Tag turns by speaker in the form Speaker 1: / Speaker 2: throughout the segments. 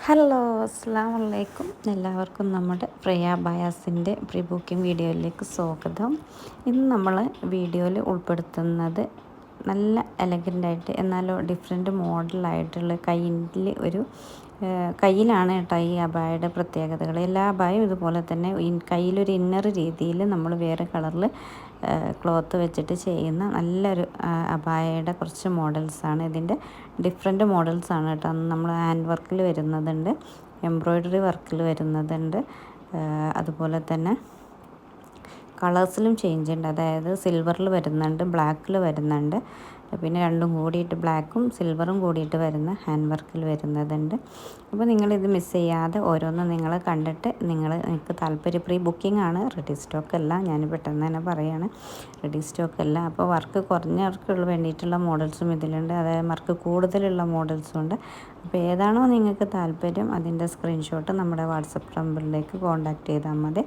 Speaker 1: Hello, അസ്സലാമു അലൈക്കും. എല്ലാവർക്കും നമ്മുടെ പ്രിയ ബയാസിൻ്റെ പ്രീ ബുക്കിംഗ് വീഡിയോയിലേക്ക് സ്വാഗതം. ഇന്ന് നമ്മൾ വീഡിയോയിൽ ഉൾപ്പെടുത്തുന്നത് നല്ല എലഗൻ്റായിട്ട് എന്നാലോ ഡിഫറെൻറ്റ് മോഡലായിട്ടുള്ള കയ്യിലാണ് കേട്ടോ ഈ അബായയുടെ പ്രത്യേകതകൾ. എല്ലാ അബായും ഇതുപോലെ തന്നെ കയ്യിലൊരു ഇന്നർ രീതിയിൽ നമ്മൾ വേറെ കളറിൽ ക്ലോത്ത് വെച്ചിട്ട് ചെയ്യുന്ന നല്ലൊരു അബായയുടെ കുറച്ച് മോഡൽസാണ്. ഇതിൻ്റെ ഡിഫറെൻറ്റ് മോഡൽസാണ് കേട്ടോ. നമ്മൾ ഹാൻഡ് വർക്കിൽ വരുന്നതുണ്ട്, എംബ്രോയ്ഡറി വർക്കിൽ വരുന്നതുണ്ട്, അതുപോലെ തന്നെ കളേഴ്സിലും ചേഞ്ച് ഉണ്ട്. അതായത് സിൽവറിൽ വരുന്നുണ്ട്, ബ്ലാക്കിൽ വരുന്നുണ്ട്, പിന്നെ രണ്ടും കൂടിയിട്ട് ബ്ലാക്കും സിൽവറും കൂടിയിട്ട് വരുന്ന ഹാൻഡ് വർക്കിൽ വരുന്നതുണ്ട്. അപ്പോൾ നിങ്ങളിത് മിസ് ചെയ്യാതെ ഓരോന്നും നിങ്ങൾ കണ്ടിട്ട് നിങ്ങൾക്ക് താല്പര്യം പ്രീ ബുക്കിംഗ് ആണ്, റെഡി സ്റ്റോക്ക് അല്ല. ഞാൻ പെട്ടെന്ന് തന്നെ പറയുകയാണ്, റെഡി സ്റ്റോക്ക് അല്ല. അപ്പോൾ വർക്ക് കുറഞ്ഞവർക്ക് വേണ്ടിയിട്ടുള്ള മോഡൽസും ഇതിലുണ്ട്, അതായത് വർക്ക് കൂടുതലുള്ള മോഡൽസും ഉണ്ട്. അപ്പോൾ ഏതാണോ നിങ്ങൾക്ക് താല്പര്യം അതിൻ്റെ സ്ക്രീൻഷോട്ട് നമ്മുടെ വാട്സപ്പ് നമ്പറിലേക്ക് കോൺടാക്റ്റ് ചെയ്താൽ മതി.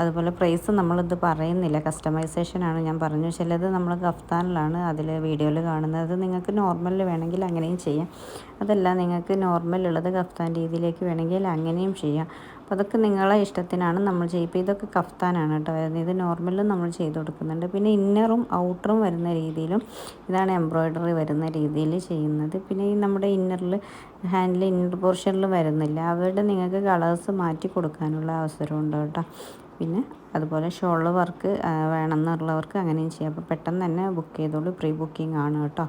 Speaker 1: അതുപോലെ പ്രൈസ് നമ്മളിത് പറയുന്നില്ല, കസ്റ്റമൈസേഷനാണ്. ഞാൻ പറഞ്ഞു, ചിലത് നമ്മൾ കഫ്താനിലാണ് അതിൽ വീഡിയോയിൽ കാണുന്നത്. നിങ്ങൾക്ക് നോർമലിൽ വേണമെങ്കിൽ അങ്ങനെയും ചെയ്യാം, അതല്ല നിങ്ങൾക്ക് നോർമലുള്ളത് കഫ്താൻ രീതിയിലേക്ക് വേണമെങ്കിൽ അങ്ങനെയും ചെയ്യാം. അപ്പോൾ അതൊക്കെ നിങ്ങളെ ഇഷ്ടത്തിനാണ് നമ്മൾ ചെയ്യുക. ഇപ്പോൾ ഇതൊക്കെ കഫ്താനാണ് കേട്ടോ വരുന്നത്, ഇത് നോർമലും നമ്മൾ ചെയ്ത് കൊടുക്കുന്നുണ്ട്. പിന്നെ ഇന്നറും ഔട്ടറും വരുന്ന രീതിയിലും ഇതാണ് എംബ്രോയ്ഡറി വരുന്ന രീതിയിൽ ചെയ്യുന്നത്. പിന്നെ ഈ നമ്മുടെ ഇന്നറിൽ ഹാൻഡിൽ ഇന്നർ പോർഷനിൽ വരുന്നില്ല, അവിടെ നിങ്ങൾക്ക് കളേഴ്സ് മാറ്റി കൊടുക്കാനുള്ള അവസരമുണ്ട് കേട്ടോ. പിന്നെ അതുപോലെ ഷോൾ വർക്ക് വേണമെന്നുള്ളവർക്ക് അങ്ങനെയും ചെയ്യാം. അപ്പോൾ പെട്ടെന്ന് തന്നെ ബുക്ക് ചെയ്തോളൂ, പ്രീ ബുക്കിംഗ് ആണ് കേട്ടോ.